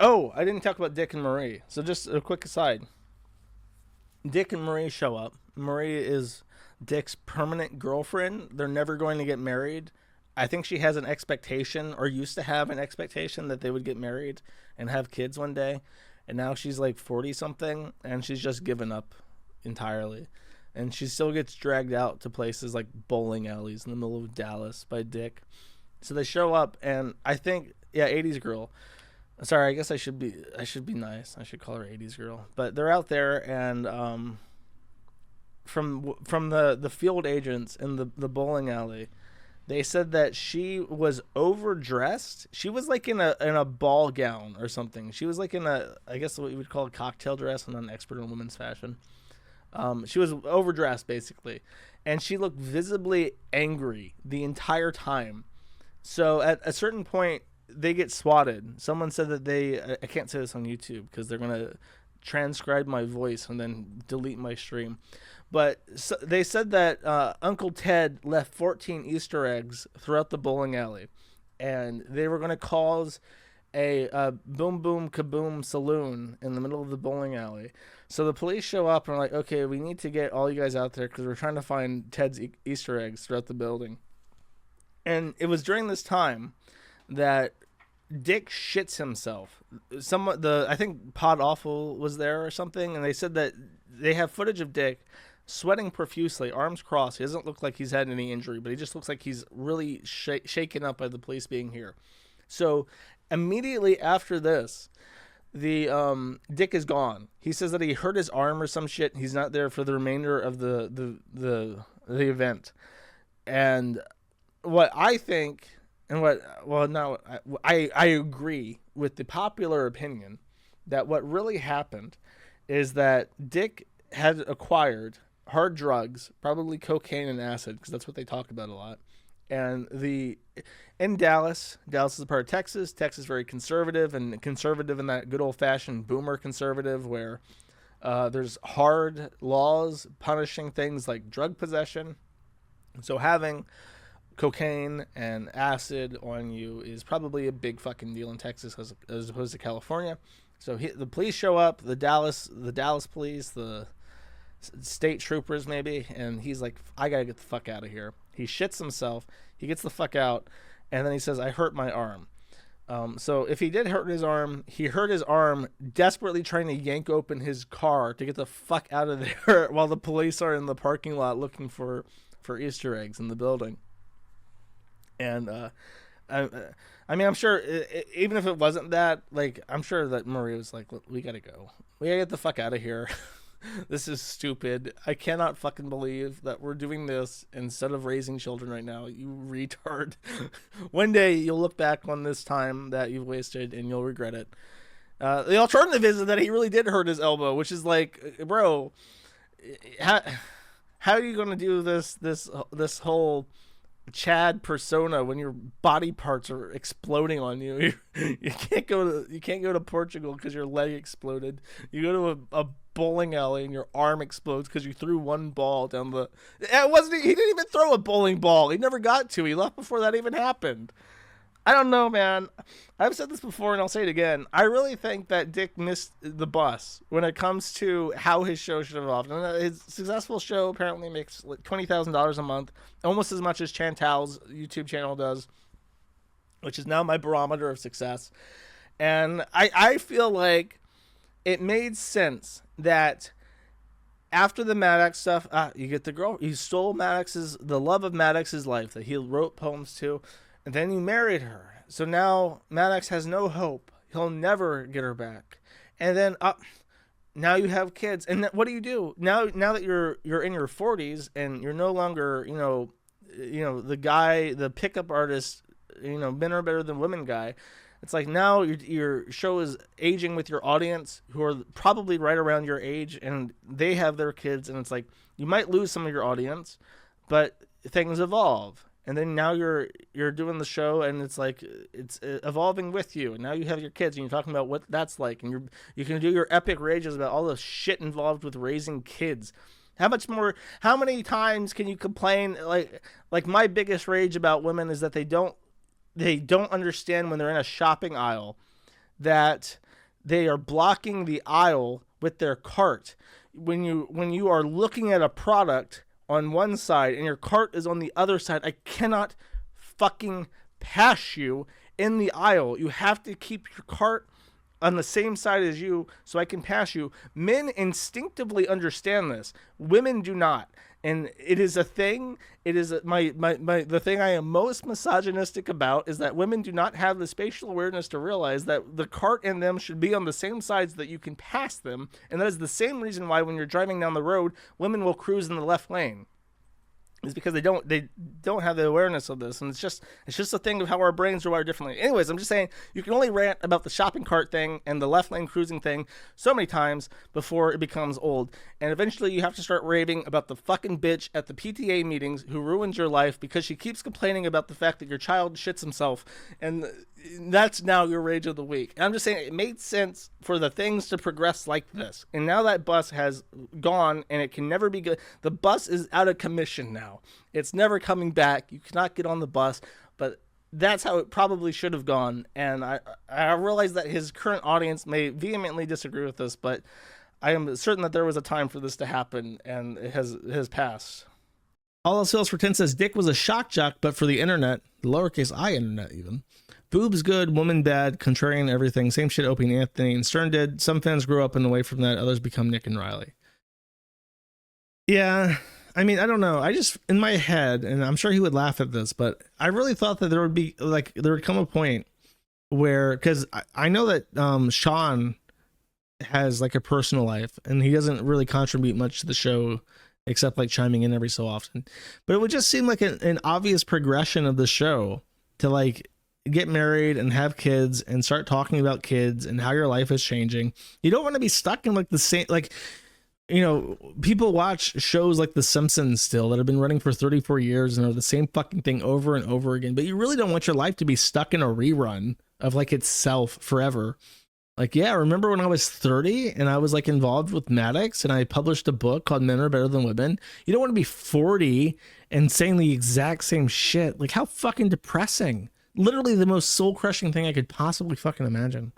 Oh, I didn't talk about Dick and Marie. So just a quick aside. Dick and Marie show up. Marie is Dick's permanent girlfriend. They're never going to get married. I think she has an expectation, or used to have an expectation, that they would get married and have kids one day. And now she's like 40 something, and she's just given up entirely. And she still gets dragged out to places like bowling alleys in the middle of Dallas by Dick. So they show up, and I think, yeah, 80s girl. Sorry, I guess I should be nice. I should call her 80s girl. But they're out there, and from the field agents in the bowling alley, they said that she was overdressed. She was like in a ball gown or something. She was like in I guess what you would call a cocktail dress. I'm not an expert in women's fashion. She was overdressed basically, and she looked visibly angry the entire time. So at a certain point, they get swatted. Someone said that I can't say this on YouTube because they're gonna transcribe my voice and then delete my stream. But they said that Uncle Ted left 14 Easter eggs throughout the bowling alley, and they were going to cause a boom boom kaboom saloon in the middle of the bowling alley. So the police show up and are like, okay, we need to get all you guys out there because we're trying to find Ted's Easter eggs throughout the building. And it was during this time that Dick shits himself. I think Pod Awful was there or something, and they said that they have footage of Dick sweating profusely, arms crossed. He doesn't look like he's had any injury, but he just looks like he's really shaken up by the police being here. So immediately after this, the Dick is gone. He says that he hurt his arm or some shit. He's not there for the remainder of the event. And what I think, and I agree with the popular opinion that what really happened is that Dick had acquired hard drugs, probably cocaine and acid, because that's what they talk about a lot. And in Dallas is a part of Texas. Texas is very conservative, and conservative in that good old-fashioned boomer conservative where there's hard laws punishing things like drug possession. So having cocaine and acid on you is probably a big fucking deal in Texas as opposed to California. So the police show up, the Dallas police, the state troopers maybe, and he's like, I gotta get the fuck out of here. He shits himself, he gets the fuck out, and then he says, I hurt my arm. So if he did hurt his arm, he hurt his arm desperately trying to yank open his car to get the fuck out of there while the police are in the parking lot looking for Easter eggs in the building. And I mean, I'm sure even if it wasn't that, like, I'm sure that Maria was like, we gotta go. We gotta get the fuck out of here. This is stupid. I cannot fucking believe that we're doing this instead of raising children right now. You retard. One day you'll look back on this time that you've wasted and you'll regret it. The alternative is that he really did hurt his elbow, which is like, bro, how are you going to do this whole Chad persona when your body parts are exploding on you? You can't go to Portugal because your leg exploded. You go to a bowling alley and your arm explodes because you threw one ball down the. He didn't even throw a bowling ball. He never got to. He left before that even happened. I don't know, man. I've said this before and I'll say it again. I really think that Dick missed the bus when it comes to how his show should have evolved. And his successful show apparently makes $20,000 a month, almost as much as Chantal's YouTube channel does, which is now my barometer of success. And I feel like it made sense that after the Maddox stuff, you get the girl. You stole the love of Maddox's life that he wrote poems to. And then you married her. So now Maddox has no hope. He'll never get her back. And then now you have kids. And what do you do? Now that you're in your 40s and you're no longer, the guy, the pickup artist, men are better than women guy. It's like now your show is aging with your audience who are probably right around your age, and they have their kids, and it's like you might lose some of your audience, but things evolve. And then now you're doing the show, and it's like it's evolving with you. And now you have your kids, and you're talking about what that's like, and you can do your epic rages about all the shit involved with raising kids. How many times can you complain? Like my biggest rage about women is that they don't understand when they're in a shopping aisle that they are blocking the aisle with their cart. When you are looking at a product on one side and your cart is on the other side, I cannot fucking pass you in the aisle. You have to keep your cart on the same side as you so I can pass you. Men instinctively understand this. Women do not. And it is a thing. It is the thing I am most misogynistic about is that women do not have the spatial awareness to realize that the cart and them should be on the same sides so that you can pass them. And that is the same reason why when you're driving down the road, women will cruise in the left lane. Is because they don't have the awareness of this, and it's just a thing of how our brains are wired differently. Anyways, I'm just saying you can only rant about the shopping cart thing and the left lane cruising thing so many times before it becomes old, and eventually you have to start raving about the fucking bitch at the PTA meetings who ruins your life because she keeps complaining about the fact that your child shits himself, and that's now your rage of the week. And I'm just saying it made sense for the things to progress like this, and now that bus has gone and it can never be good. The bus is out of commission now. It's never coming back. You cannot get on the bus, but that's how it probably should have gone. And I realize that his current audience may vehemently disagree with this, but I am certain that there was a time for this to happen, and it has passed. All else fails for 10 says Dick was a shock jock, but for the internet, the lowercase I internet even. Boobs good, woman bad, contrarian everything. Same shit Opie and Anthony and Stern did. Some fans grew up and away from that. Others become Nick and Riley. Yeah, I mean, I don't know. I just, in my head, and I'm sure he would laugh at this, but I really thought that there would come a point where, because I know that Sean has like a personal life and he doesn't really contribute much to the show except like chiming in every so often. But it would just seem like an obvious progression of the show to like get married and have kids and start talking about kids and how your life is changing. You don't want to be stuck in like the same, like, you know, people watch shows like The Simpsons still that have been running for 34 years and are the same fucking thing over and over again. But you really don't want your life to be stuck in a rerun of like itself forever. Like, yeah, remember when I was 30 and I was like involved with Maddox and I published a book called Men Are Better Than Women? You don't want to be 40 and saying the exact same shit. Like, how fucking depressing. Literally the most soul-crushing thing I could possibly fucking imagine.